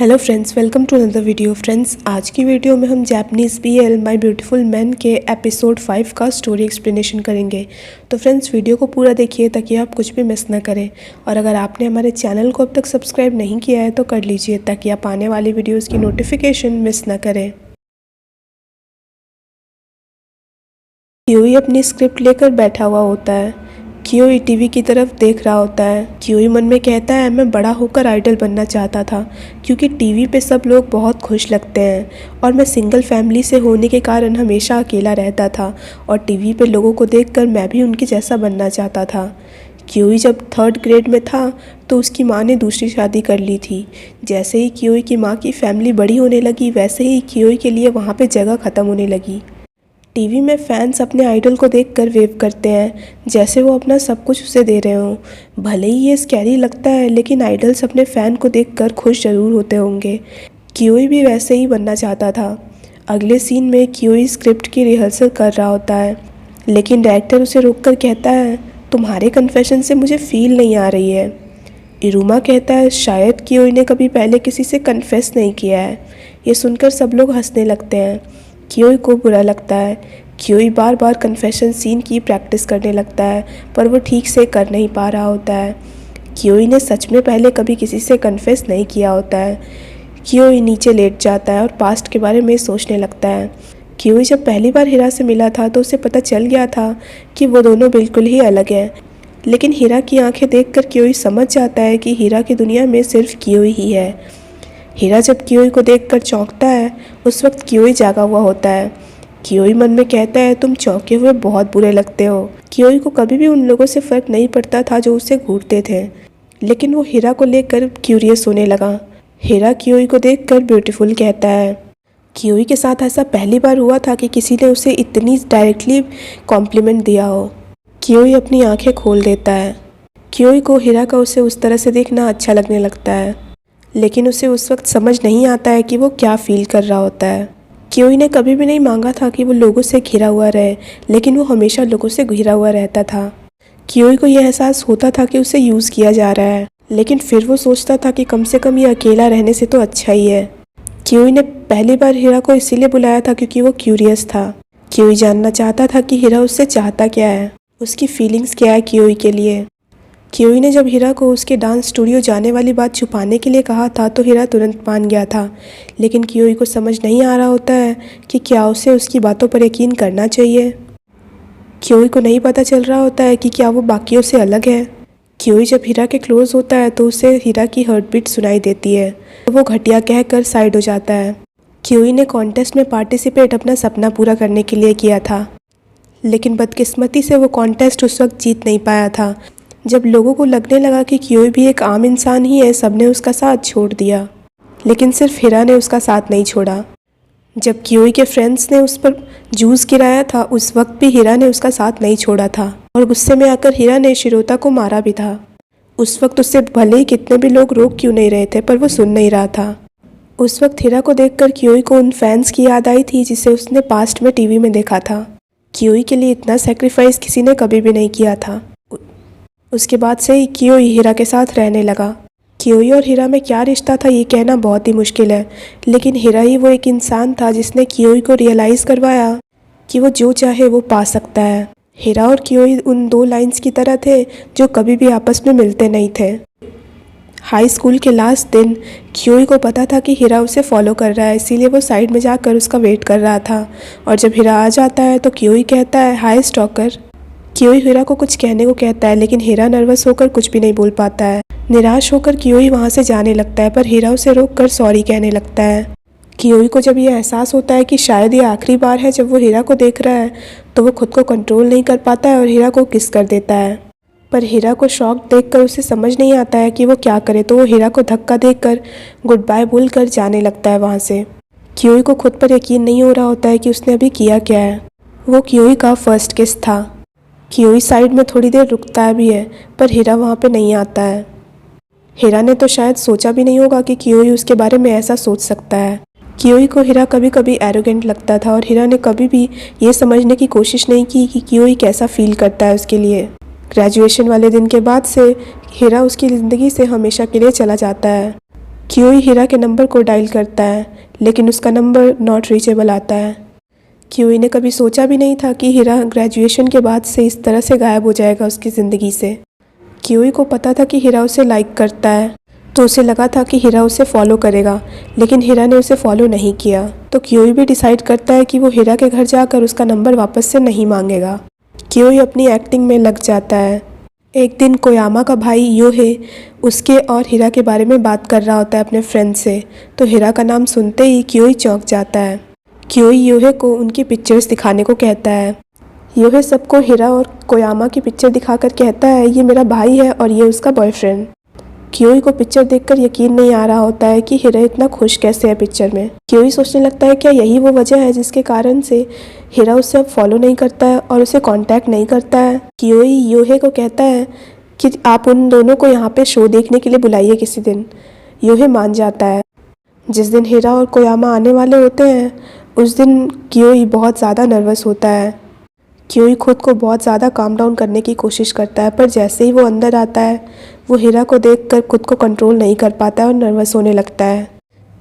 Hello friends, welcome to another video. Friends, आज की video में हम Japanese BL my beautiful man के एपिसोड 5 का स्टोरी एक्सप्लेनेशन करेंगे। तो फ्रेंड्स, वीडियो को पूरा देखिए ताकि आप कुछ भी मिस ना करें। और अगर आपने हमारे चैनल को अब तक सब्सक्राइब नहीं किया है तो कर लीजिए ताकि आप आने वाली वीडियोज़ की नोटिफिकेशन मिस ना करें। क्यूई अपनी स्क्रिप्ट लेकर बैठा हुआ होता है। क्यूई टीवी की तरफ देख रहा होता है। क्यूई मन में कहता है, मैं बड़ा होकर आइडल बनना चाहता था क्योंकि टीवी पे सब लोग बहुत खुश लगते हैं और मैं सिंगल फैमिली से होने के कारण हमेशा अकेला रहता था और टीवी पे लोगों को देखकर मैं भी उनके जैसा बनना चाहता था। क्यूई जब 3rd ग्रेड में था तो उसकी माँ ने दूसरी शादी कर ली थी। जैसे ही क्यूई की माँ की फैमिली बड़ी होने लगी वैसे ही क्यूई के लिए वहाँ पे जगह ख़त्म होने लगी। टीवी में फैंस अपने आइडल को देखकर वेव करते हैं जैसे वो अपना सब कुछ उसे दे रहे हों। भले ही ये स्कैरी लगता है लेकिन आइडल्स अपने फ़ैन को देखकर खुश ज़रूर होते होंगे। क्यूई भी वैसे ही बनना चाहता था। अगले सीन में क्यूई स्क्रिप्ट की रिहर्सल कर रहा होता है लेकिन डायरेक्टर उसे रोककर कहता है, तुम्हारे कन्फेशन से मुझे फील नहीं आ रही है। इरुमा कहता है, शायद क्यूई ने कभी पहले किसी से कन्फेस नहीं किया है। ये सुनकर सब लोग हंसने लगते हैं। क्यूई को बुरा लगता है। क्यूई बार बार कन्फेशन सीन की प्रैक्टिस करने लगता है पर वो ठीक से कर नहीं पा रहा होता है। क्यूई ने सच में पहले कभी किसी से कन्फेस नहीं किया होता है। क्यूई नीचे लेट जाता है और पास्ट के बारे में सोचने लगता है। क्यूई जब पहली बार हीरा से मिला था तो उसे पता चल गया था कि वो दोनों बिल्कुल ही अलग हैं। लेकिन हीरा की आंखें देखकर क्यूई समझ जाता है कि हीरा की दुनिया में सिर्फ क्यूई ही है। हीरा जब क्यूई को देखकर चौंकता है उस वक्त क्यूई जागा हुआ होता है। क्यूई मन में कहता है, तुम चौंके हुए बहुत बुरे लगते हो। क्यूई को कभी भी उन लोगों से फ़र्क नहीं पड़ता था जो उसे घूरते थे, लेकिन वो हीरा को लेकर क्यूरियस होने लगा। हीरा क्यूई को देखकर ब्यूटीफुल कहता है। क्यूई के साथ ऐसा पहली बार हुआ था कि किसी ने उसे इतनी डायरेक्टली कॉम्प्लीमेंट दिया हो। क्यूई अपनी आंखें खोल देता है। क्यूई को हीरा का उसे उस तरह से देखना अच्छा लगने लगता है लेकिन उसे उस वक्त समझ नहीं आता है कि वो क्या फील कर रहा होता है। क्यूई ने कभी भी नहीं मांगा था कि वो लोगों से घिरा हुआ रहे लेकिन वो हमेशा लोगों से घिरा हुआ रहता था। क्यूई को यह एहसास होता था कि उसे यूज़ किया जा रहा है लेकिन फिर वो सोचता था कि कम से कम ये अकेला रहने से तो अच्छा ही है। क्यूई ने पहली बार हीरा को इसीलिए बुलाया था क्योंकि वो क्यूरियस था। क्यूई जानना चाहता था कि हीरा उससे चाहता क्या है, उसकी फीलिंग्स क्या है क्यूई के लिए। क्यूई ने जब हीरा को उसके डांस स्टूडियो जाने वाली बात छुपाने के लिए कहा था तो हीरा तुरंत मान गया था लेकिन क्यूई को समझ नहीं आ रहा होता है कि क्या उसे उसकी बातों पर यकीन करना चाहिए। क्यूई को नहीं पता चल रहा होता है कि क्या वो बाकियों से अलग है। क्यूई जब हीरा के क्लोज होता है तो उसे हीरा की हार्ट बीट सुनाई देती है तो वो घटिया कहकर साइड हो जाता है। क्यूई ने कॉन्टेस्ट में पार्टिसिपेट अपना सपना पूरा करने के लिए किया था लेकिन बदकिस्मती से वो कॉन्टेस्ट उस वक्त जीत नहीं पाया था। जब लोगों को लगने लगा कि क्यूई भी एक आम इंसान ही है, सबने उसका साथ छोड़ दिया लेकिन सिर्फ हीरा ने उसका साथ नहीं छोड़ा। जब क्यूई के फ्रेंड्स ने उस पर जूस गिराया था उस वक्त भी हीरा ने उसका साथ नहीं छोड़ा था और गुस्से में आकर हीरा ने शिरोता को मारा भी था। उस वक्त उससे भले ही कितने भी लोग रोक क्यों नहीं रहे थे पर वो सुन नहीं रहा था। उस वक्त हीरा को देखकर क्यूई को उन फैंस की याद आई थी जिसे उसने पास्ट में टीवी में देखा था। क्यूई के लिए इतना सेक्रीफाइस किसी ने कभी भी नहीं किया था। उसके बाद से ही क्यूई हीरा के साथ रहने लगा। क्यूई और हीरा में क्या रिश्ता था ये कहना बहुत ही मुश्किल है लेकिन हीरा ही वो एक इंसान था जिसने क्यूई को रियलाइज़ करवाया कि वो जो चाहे वो पा सकता है। हीरा और क्यूई उन 2 लाइंस की तरह थे जो कभी भी आपस में मिलते नहीं थे। हाई स्कूल के लास्ट दिन क्यूई को पता था कि हीरा उसे फॉलो कर रहा है, इसीलिए वो साइड में जाकर उसका वेट कर रहा था। और जब हीरा आ जाता है तो क्यूई कहता है, हाय स्टॉकर। क्यूई हीरा को कुछ कहने को कहता है लेकिन हीरा नर्वस होकर कुछ भी नहीं बोल पाता है। निराश होकर क्यूई वहाँ से जाने लगता है पर हीरा उसे रोककर सॉरी कहने लगता है। क्यूई को जब ये एहसास होता है कि शायद ये आखिरी बार है जब वो हीरा को देख रहा है तो वो खुद को कंट्रोल नहीं कर पाता है और हीरा को किस कर देता है। पर हीरा को शॉक देखकर उसे समझ नहीं आता है कि वो क्या करे तो वो हीरा को धक्का देकर गुड बाय बोलकर जाने लगता है वहाँ से। क्यूई को खुद पर यकीन नहीं हो रहा होता है कि उसने अभी किया क्या है। वो क्यूई का फर्स्ट किस था। क्यूई साइड में थोड़ी देर रुकता भी है पर हीरा वहाँ पे नहीं आता है। हीरा ने तो शायद सोचा भी नहीं होगा कि क्यूई उसके बारे में ऐसा सोच सकता है। क्यूई को हीरा कभी कभी एरोगेंट लगता था और हीरा ने कभी भी ये समझने की कोशिश नहीं की कि क्यूई कैसा फील करता है उसके लिए। ग्रेजुएशन वाले दिन के बाद से हीरा उसकी ज़िंदगी से हमेशा के लिए चला जाता है। क्योई हीरा के नंबर को डायल करता है लेकिन उसका नंबर नॉट रीचेबल आता है। क्योई ने कभी सोचा भी नहीं था कि हीरा ग्रेजुएशन के बाद से इस तरह से गायब हो जाएगा उसकी ज़िंदगी से। क्योई को पता था कि हीरा उसे लाइक करता है, तो उसे लगा था कि हीरा उसे फॉलो करेगा, लेकिन हीरा ने उसे फॉलो नहीं किया। तो क्योई भी डिसाइड करता है कि वो हीरा के घर जाकर उसका नंबर वापस से नहीं मांगेगा। क्योई अपनी एक्टिंग में लग जाता है। एक दिन कोयामा का भाई योहे उसके और हीरा के बारे में बात कर रहा होता है अपने फ्रेंड से, तो हीरा का नाम सुनते ही क्योई चौंक जाता है। क्योई योहे को उनकी पिक्चर्स दिखाने को कहता है। योहे सबको हीरा और कोयामा की पिक्चर दिखाकर कहता है ये मेरा भाई है और ये उसका बॉयफ्रेंड। क्योई को पिक्चर देखकर यकीन नहीं आ रहा होता है कि हीरा इतना खुश कैसे है पिक्चर में। क्योई सोचने लगता है क्या यही वो वजह है जिसके कारण से हीरा उसे अब फॉलो नहीं करता है और उसे कांटेक्ट नहीं करता है। क्योई योहे को कहता है कि आप उन दोनों को यहाँ पे शो देखने के लिए बुलाइए किसी दिन। योहे मान जाता है। जिस दिन हीरा और कोयामा आने वाले होते हैं उस दिन क्योई बहुत ज़्यादा नर्वस होता है। क्योई खुद को बहुत ज़्यादा काम डाउन करने की कोशिश करता है, पर जैसे ही वो अंदर आता है वो हीरा को देखकर खुद को कंट्रोल नहीं कर पाता है और नर्वस होने लगता है।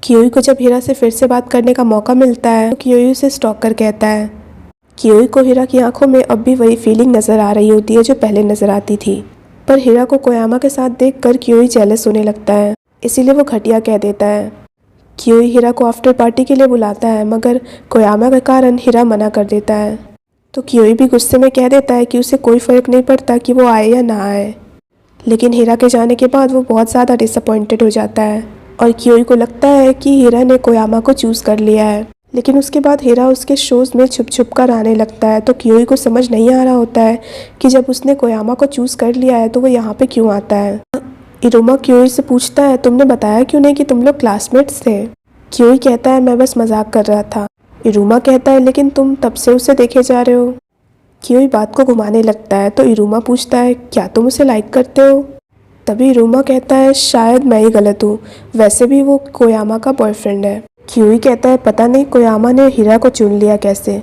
क्योई को जब हीरा से फिर से बात करने का मौका मिलता है तो क्योई उसे स्टॉकर कहता है। क्योई को हीरा की आंखों में अब भी वही फीलिंग नज़र आ रही होती है जो पहले नज़र आती थी, पर हीरा को कोयामा के साथ देखकर क्योई जेलस होने लगता है, इसीलिए वो घटिया कह देता है। क्योई हीरा को आफ्टर पार्टी के लिए बुलाता है, मगर कोयामा के कारण हीरा मना कर देता है। तो क्योई भी गुस्से में कह देता है कि उसे कोई फ़र्क नहीं पड़ता कि वो आए या ना आए। लेकिन हीरा के जाने के बाद वो बहुत ज़्यादा डिसअपॉइंटेड हो जाता है और क्योई को लगता है कि हीरा ने कोयामा को चूज़ कर लिया है। लेकिन उसके बाद हीरा उसके शोज़ में छुप छुप कर आने लगता है, तो क्योई को समझ नहीं आ रहा होता है कि जब उसने कोयामा को चूज़ कर लिया है तो वो यहाँ पे क्यों आता है। इरुमा क्योई से पूछता है तुमने बताया क्यों नहीं कि तुम लोग क्लासमेट्स थे। क्योई कहता है मैं बस मजाक कर रहा था। इरुमा कहता है लेकिन तुम तब से उसे देखे जा रहे हो। क्योई बात को घुमाने लगता है, तो इरुमा पूछता है क्या तुम उसे लाइक करते हो। तभी इरुमा कहता है शायद मैं ही गलत हूँ, वैसे भी वो कोयामा का बॉयफ्रेंड है। क्योई कहता है पता नहीं कोयामा ने हीरा को चुन लिया कैसे।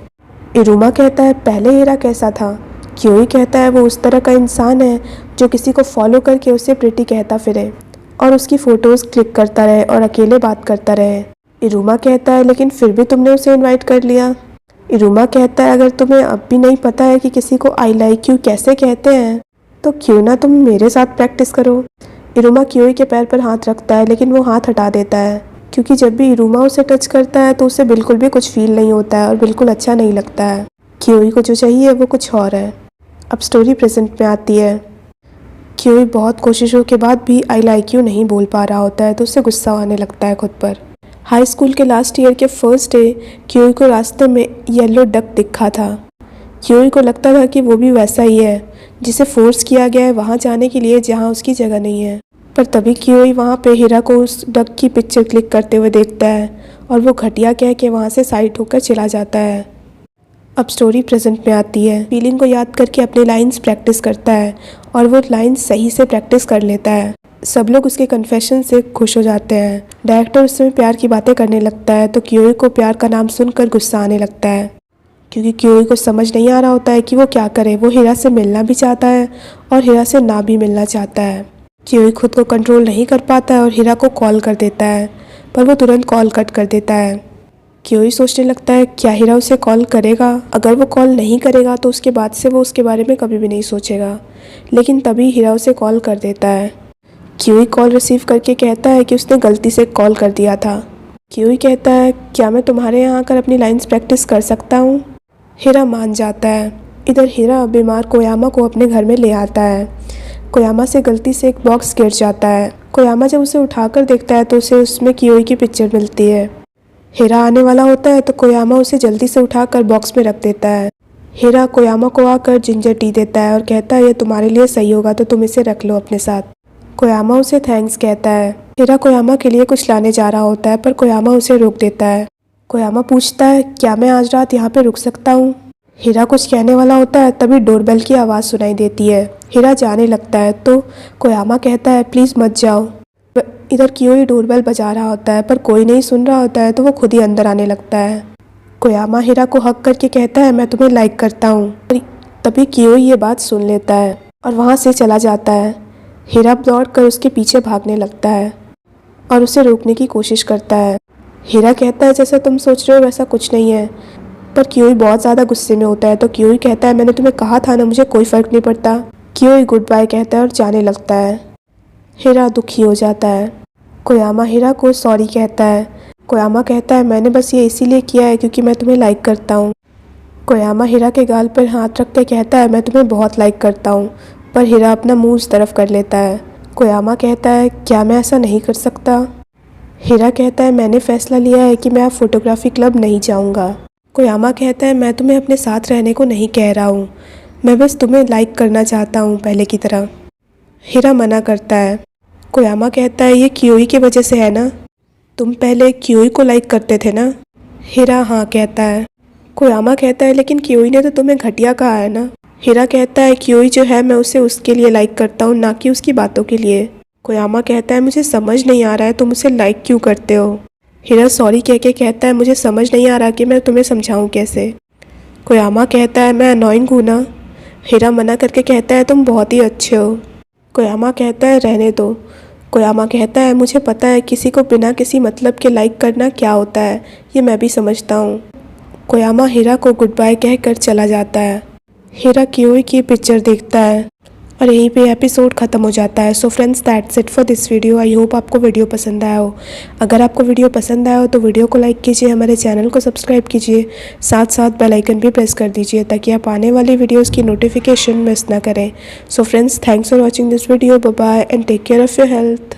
इरुमा कहता है पहले हीरा कैसा था। क्योई कहता है वो उस तरह का इंसान है जो किसी को फॉलो करके उसे प्रिटी कहता फिरे और उसकी फ़ोटोज़ क्लिक करता रहे और अकेले बात करता रहे। इरुमा कहता है लेकिन फिर भी तुमने उसे इनवाइट कर लिया। इरुमा कहता है अगर तुम्हें अब भी नहीं पता है कि किसी को आई लाइक यू कैसे कहते हैं तो क्यों ना तुम मेरे साथ प्रैक्टिस करो। इरुमा क्योई के पैर पर हाथ रखता है, लेकिन वो हाथ हटा देता है क्योंकि जब भी इरुमा उसे टच करता है तो उसे बिल्कुल भी कुछ फील नहीं होता है और बिल्कुल अच्छा नहीं लगता है। क्योई को जो चाहिए वो कुछ और है। अब स्टोरी प्रेजेंट में आती है। क्योई बहुत कोशिशों के बाद भी आई लाइक यू नहीं बोल पा रहा होता है, तो उसे गुस्सा आने लगता है खुद पर। हाई स्कूल के लास्ट ईयर के फर्स्ट डे क्योई को रास्ते में येलो डक दिखा था। क्योई को लगता था कि वो भी वैसा ही है जिसे फोर्स किया गया है वहाँ जाने के लिए जहाँ उसकी जगह नहीं है। पर तभी क्योई वहाँ पे हीरा को उस डक की पिक्चर क्लिक करते हुए देखता है और वो घटिया कह के वहाँ से साइड होकर चला जाता है। अब स्टोरी प्रेजेंट में आती है। फीलिंग को याद करके अपनी लाइंस प्रैक्टिस करता है और वो लाइंस सही से प्रैक्टिस कर लेता है। सब लोग उसके कन्फेशन से खुश हो जाते हैं। डायरेक्टर उसमें प्यार की बातें करने लगता है, तो क्योई को प्यार का नाम सुनकर गुस्सा आने लगता है क्योंकि क्योई को समझ नहीं आ रहा होता है कि वो क्या करे। वो हीरा से मिलना भी चाहता है और हीरा से ना भी मिलना चाहता है। क्योई खुद को कंट्रोल नहीं कर पाता है और हीरा को कॉल कर देता है, पर वो तुरंत कॉल कट कर देता है। क्योई सोचने लगता है क्या हीरा उसे कॉल करेगा। अगर वो कॉल नहीं करेगा तो उसके बाद से वो उसके बारे में कभी भी नहीं सोचेगा। लेकिन तभी हीरा उसे कॉल कर देता है। क्योई कॉल रिसीव करके कहता है कि उसने गलती से कॉल कर दिया था। क्योई कहता है क्या मैं तुम्हारे यहाँ आकर अपनी लाइंस प्रैक्टिस कर सकता हूँ। हीरा मान जाता है। इधर हीरा बीमार कोयामा को अपने घर में ले आता है। कोयामा से गलती से एक बॉक्स गिर जाता है। कोयामा जब उसे उठाकर देखता है तो उसे उसमें क्योई की पिक्चर मिलती है। हीरा आने वाला होता है तो कोयामा उसे जल्दी से उठाकर बॉक्स में रख देता है। हीरा कोयामा को आकर जिंजर टी देता है और कहता है ये तुम्हारे लिए सही होगा तो तुम इसे रख लो अपने साथ। कोयामा उसे थैंक्स कहता है। हीरा कोयामा के लिए कुछ लाने जा रहा होता है, पर कोयामा उसे रोक देता है। कोयामा पूछता है क्या मैं आज रात यहाँ पे रुक सकता हूँ। हीरा कुछ कहने वाला होता है, तभी डोरबेल की आवाज़ सुनाई देती है। हीरा जाने लगता है तो कोयामा कहता है प्लीज़ मत जाओ। इधर क्योई डोरबेल बजा रहा होता है, पर कोई नहीं सुन रहा होता है, तो वो खुद ही अंदर आने लगता है। कोयामा हीरा को हक करके कहता है मैं तुम्हें लाइक करता हूँ। तभी क्योई ये बात सुन लेता है और वहाँ से चला जाता है। हीरा दौड़ कर उसके पीछे भागने लगता है। और उसे रोकने की कोशिश करता है। हीरा कहता है जैसा तुम सोच रहे हो वैसा कुछ नहीं है। पर क्यूई बहुत ज़्यादा गुस्से में होता है तो क्यूई कहता है मैंने तुम्हें कहा था ना, मुझे कोई फ़र्क नहीं पड़ता। क्यूई गुड बाय कहता है और जाने लगता है। हीरा दुखी हो जाता है। कोयामा हीरा को सॉरी कहता है। कोयामा कहता है मैंने बस ये इसीलिए किया है क्योंकि मैं तुम्हें लाइक करता हूँ। कोयामा हीरा के गाल पर हाथ रख के कहता है मैं तुम्हें बहुत लाइक करता हूँ, पर हीरा अपना मुंह उस तरफ कर लेता है। कोयामा कहता है क्या मैं ऐसा नहीं कर सकता? हीरा कहता है मैंने फैसला लिया है कि मैं अब फोटोग्राफी क्लब नहीं जाऊँगा। कोयामा कहता है मैं तुम्हें अपने साथ रहने को नहीं कह रहा हूँ, मैं बस तुम्हें लाइक करना चाहता हूँ पहले की तरह। हीरा मना करता है। कोयामा कहता है ये क्यूई की वजह से है ना, तुम पहले क्यूई को लाइक करते थे ना? हीरा हाँ कहता है। कोयामा कहता है लेकिन क्यूई ने तो तुम्हें घटिया कहा है ना? हीरा कहता है क्यूई जो है मैं उसे उसके लिए लाइक करता हूँ, ना कि उसकी बातों के लिए। कोयामा कहता है मुझे समझ नहीं आ रहा है तुम उसे लाइक क्यों करते हो। हीरा सॉरी कह के कहता है मुझे समझ नहीं आ रहा कि मैं तुम्हें समझाऊँ कैसे। कोयामा कहता है मैं अनोइंग हूँ ना? हीरा मना करके कहता है तुम बहुत ही अच्छे हो। कोयामा कहता है रहने दो। कोयामा कहता है मुझे पता है किसी को बिना किसी मतलब के लाइक करना क्या होता है, ये मैं भी समझता हूँ। कोयामा हीरा को गुड बाय कहकर चला जाता है। हीरा क्यूई की पिक्चर देखता है और यहीं पे एपिसोड ख़त्म हो जाता है। So friends that's it for this video. I hope आपको वीडियो पसंद आया हो। अगर आपको वीडियो पसंद आया हो तो वीडियो को लाइक कीजिए, हमारे चैनल को सब्सक्राइब कीजिए, साथ साथ बेल आइकन भी प्रेस कर दीजिए ताकि आप आने वाली वीडियोज़ की नोटिफिकेशन मिस ना करें। So friends thanks for watching this video. Bye bye and take care of your health.